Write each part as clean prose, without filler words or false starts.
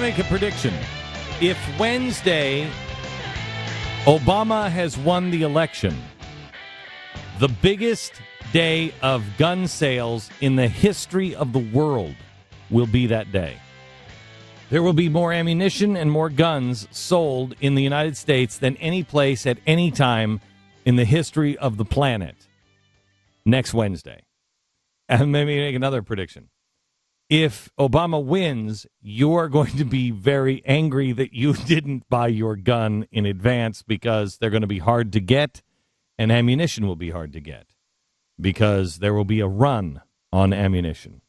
make a prediction. If Wednesday Obama has won the election, the biggest day of gun sales in the history of the world will be that day. There will be more ammunition and more guns sold in the United States than any place at any time in the history of the planet next Wednesday. And maybe make another prediction. If Obama wins, you are going to be very angry that you didn't buy your gun in advance because they're going to be hard to get and ammunition will be hard to get because there will be a run on ammunition.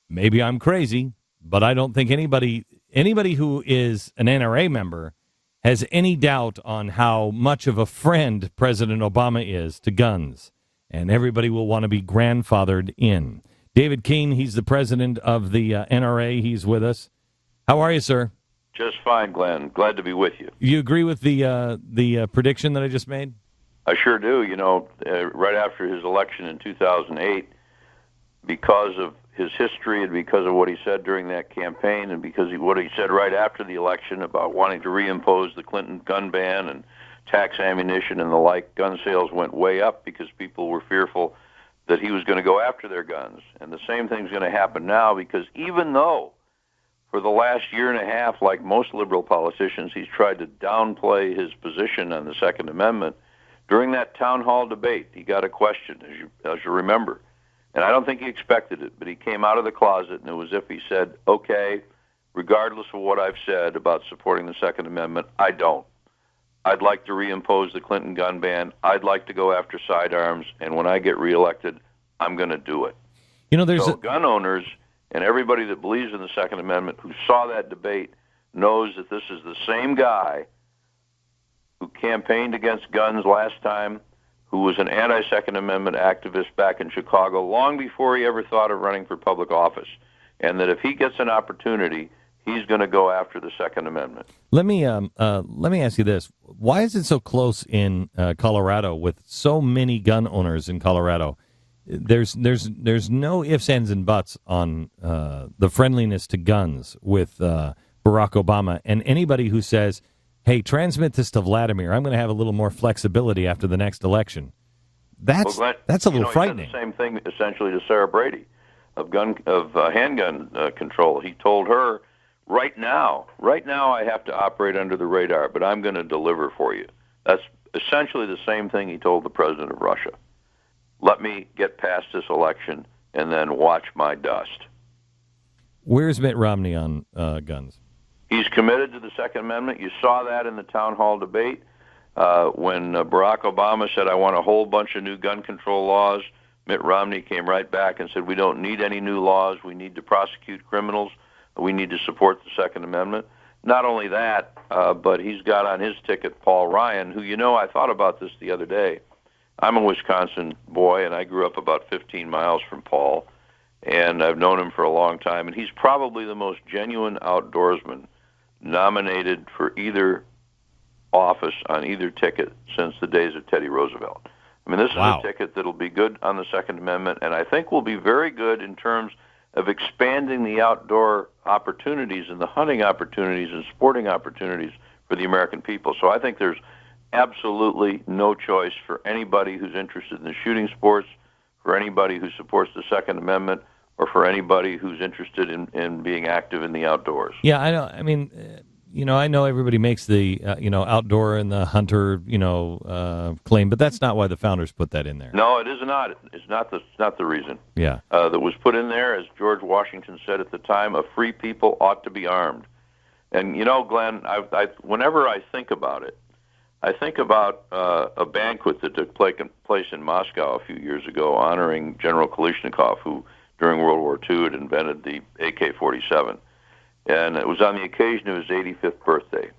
Maybe I'm crazy, but I don't think anybody who is an NRA member has any doubt on how much of a friend President Obama is to guns, and everybody will want to be grandfathered in. David Keene, he's the president of the NRA. He's with us. How are you, sir? Just fine, Glenn. Glad to be with you. You agree with the prediction that I just made? I sure do. You know, right after his election in 2008, because of his history and because of what he said during that campaign and because of what he said right after the election about wanting to reimpose the Clinton gun ban and tax ammunition and the like, gun sales went way up because people were fearful that he was going to go after their guns. And the same thing's going to happen now because even though for the last year and a half, like most liberal politicians, he's tried to downplay his position on the Second Amendment, during that town hall debate, he got a question, as you remember. And I don't think he expected it, but he came out of the closet, and it was as if he said, okay, regardless of what I've said about supporting the Second Amendment, I don't. I'd like to reimpose the Clinton gun ban. I'd like to go after sidearms, and when I get reelected, I'm going to do it. You know, there's gun owners and everybody that believes in the Second Amendment who saw that debate knows that this is the same guy who campaigned against guns last time, who was an anti-Second Amendment activist back in Chicago long before he ever thought of running for public office, and that if he gets an opportunity, he's going to go after the Second Amendment. Let me ask you this: why is it so close in Colorado with so many gun owners in Colorado? There's no ifs, ands, and buts on the friendliness to guns with Barack Obama, and anybody who says, hey, transmit this to Vladimir, I'm going to have a little more flexibility after the next election. That's a little frightening. He said the same thing essentially to Sarah Brady of handgun control. He told her, right now I have to operate under the radar, but I'm going to deliver for you. That's essentially the same thing he told the president of Russia. Let me get past this election and then watch my dust. Where's Mitt Romney on guns? He's committed to the Second Amendment. You saw that in the town hall debate when Barack Obama said, I want a whole bunch of new gun control laws. Mitt Romney came right back and said, we don't need any new laws. We need to prosecute criminals. We need to support the Second Amendment. Not only that, but he's got on his ticket Paul Ryan, who, I thought about this the other day. I'm a Wisconsin boy, and I grew up about 15 miles from Paul, and I've known him for a long time, and he's probably the most genuine outdoorsman nominated for either office on either ticket since the days of Teddy Roosevelt. I mean, this is a ticket that'll be good on the Second Amendment, and I think will be very good in terms of expanding the outdoor opportunities and the hunting opportunities and sporting opportunities for the American people. So I think there's absolutely no choice for anybody who's interested in the shooting sports, for anybody who supports the Second Amendment, or for anybody who's interested in being active in the outdoors. Yeah, I know. I mean, I know everybody makes the, outdoor and the hunter, claim, but that's not why the founders put that in there. No, it is not. It's not the reason. Yeah. That was put in there, as George Washington said at the time, a free people ought to be armed. And, Glenn, whenever I think about it, I think about a banquet that took place in Moscow a few years ago honoring General Kalashnikov, who during World War II had invented the AK-47. And it was on the occasion of his 85th birthday.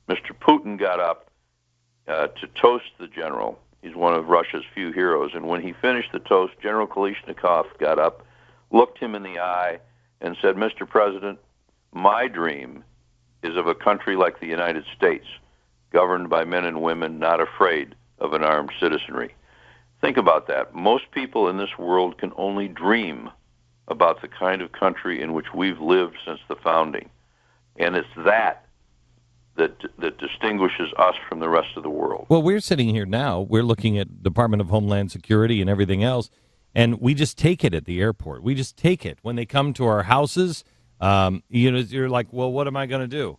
Mr. Putin got up to toast the general. He's one of Russia's few heroes. And when he finished the toast, General Kalashnikov got up, looked him in the eye, and said, Mr. President, my dream is of a country like the United States, governed by men and women not afraid of an armed citizenry. Think about that. Most people in this world can only dream about the kind of country in which we've lived since the founding. And it's that distinguishes us from the rest of the world. Well, we're sitting here now. We're looking at Department of Homeland Security and everything else, and we just take it at the airport. We just take it. When they come to our houses, you're like, well, what am I going to do?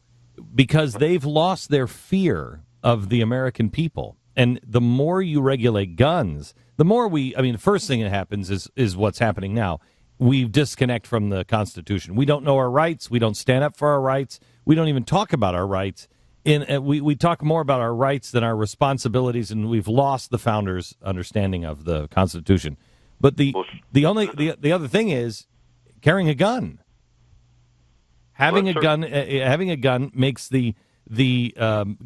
Because they've lost their fear of the American people. And the more you regulate guns, the more the first thing that happens is what's happening now. We disconnect from the Constitution. We don't know our rights. We don't stand up for our rights. We don't even talk about our rights. We talk more about our rights than our responsibilities, and we've lost the founders' understanding of the Constitution. But the other thing is carrying a gun. Having a gun makes the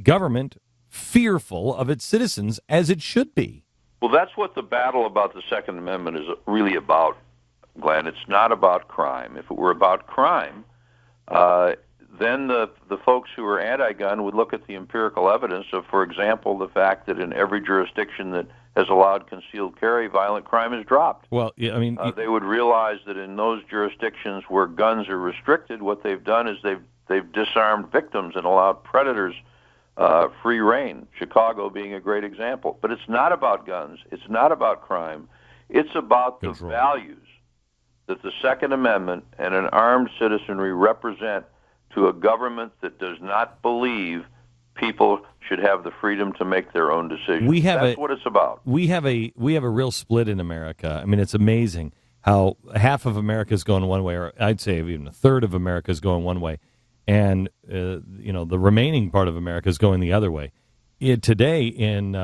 government fearful of its citizens, as it should be. Well, that's what the battle about the Second Amendment is really about, Glenn. It's not about crime. If it were about crime, then the folks who are anti-gun would look at the empirical evidence of, for example, the fact that in every jurisdiction that has allowed concealed carry, violent crime has dropped. Well, yeah, they would realize that in those jurisdictions where guns are restricted, what they've done is they've disarmed victims and allowed predators free reign, Chicago being a great example. But it's not about guns. It's not about crime. It's about the values that the Second Amendment and an armed citizenry represent to a government that does not believe people should have the freedom to make their own decisions. That's what it's about. We have a real split in America. I mean, it's amazing how half of America is going one way, or I'd say even a third of America is going one way, and the remaining part of America is going the other way. Today in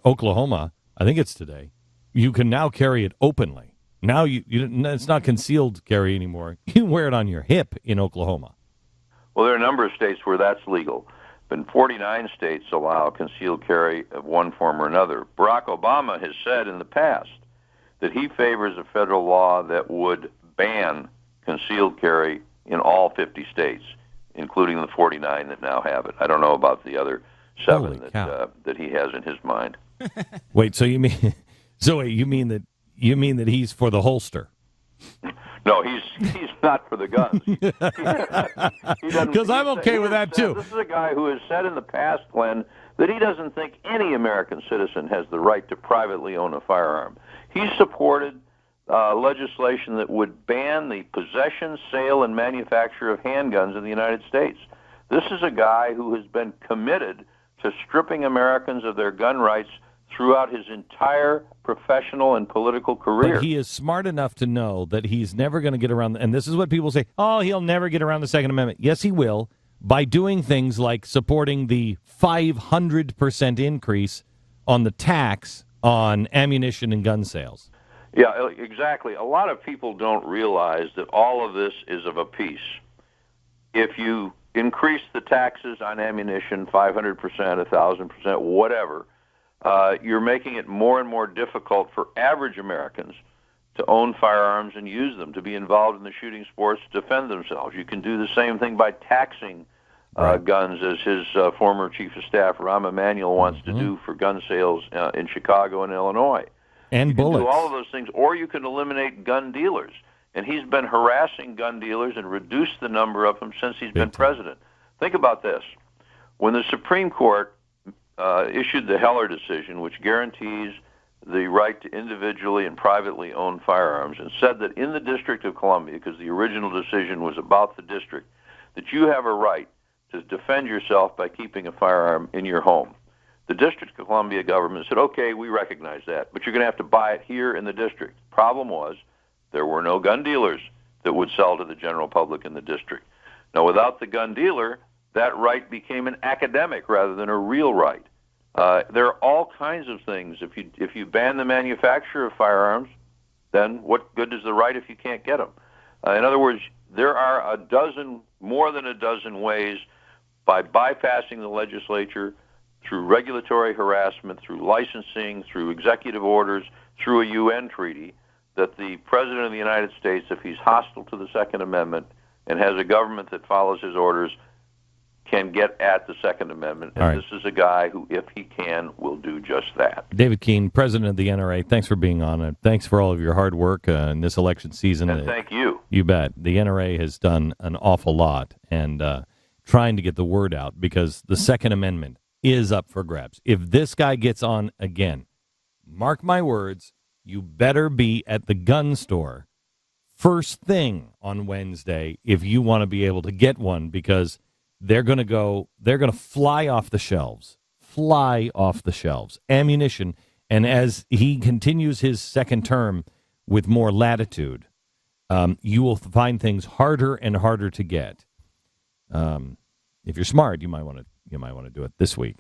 Oklahoma, I think it's today, you can now carry it openly. Now it's not concealed carry anymore. You can wear it on your hip in Oklahoma. Well, there are a number of states where that's legal, but 49 states allow concealed carry of one form or another. Barack Obama has said in the past that he favors a federal law that would ban concealed carry in all 50 states, including the 49 that now have it. I don't know about the other 7 that he has in his mind. Wait, you mean that he's for the holster? No, he's not for the guns. Because I'm okay with that, too. This is a guy who has said in the past, Glenn, that he doesn't think any American citizen has the right to privately own a firearm. He supported legislation that would ban the possession, sale, and manufacture of handguns in the United States. This is a guy who has been committed to stripping Americans of their gun rights throughout his entire professional and political career. But he is smart enough to know that he's never going to get around, and this is what people say, he'll never get around the Second Amendment. Yes, he will, by doing things like supporting the 500% increase on the tax on ammunition and gun sales. Yeah, exactly. A lot of people don't realize that all of this is of a piece. If you increase the taxes on ammunition 500%, 1,000%, whatever, you're making it more and more difficult for average Americans to own firearms and use them, to be involved in the shooting sports, to defend themselves. You can do the same thing by taxing guns, as his former chief of staff, Rahm Emanuel, wants to do for gun sales in Chicago and Illinois. And bullets. You can do all of those things, or you can eliminate gun dealers. And he's been harassing gun dealers and reduced the number of them since he's been president. Think about this. When the Supreme Court issued the Heller decision, which guarantees the right to individually and privately own firearms, and said that in the District of Columbia, because the original decision was about the district, that you have a right to defend yourself by keeping a firearm in your home. The District of Columbia government said, okay, we recognize that, but you're going to have to buy it here in the district. Problem was, there were no gun dealers that would sell to the general public in the district. Now, without the gun dealer, that right became an academic rather than a real right. There are all kinds of things. If you ban the manufacture of firearms, then what good is the right if you can't get them? In other words, there are more than a dozen ways, by bypassing the legislature, through regulatory harassment, through licensing, through executive orders, through a UN treaty, that the President of the United States, if he's hostile to the Second Amendment and has a government that follows his orders, can get at the Second Amendment. And this is a guy who, if he can, will do just that. David Keene, president of the NRA, thanks for being on it. Thanks for all of your hard work in this election season. And thank you. You bet. The NRA has done an awful lot and trying to get the word out because the Second Amendment is up for grabs. If this guy gets on again, mark my words, you better be at the gun store first thing on Wednesday if you want to be able to get one, because they're going to fly off the shelves. Ammunition. And as he continues his second term with more latitude, you will find things harder and harder to get. If you're smart, you might want to do it this week.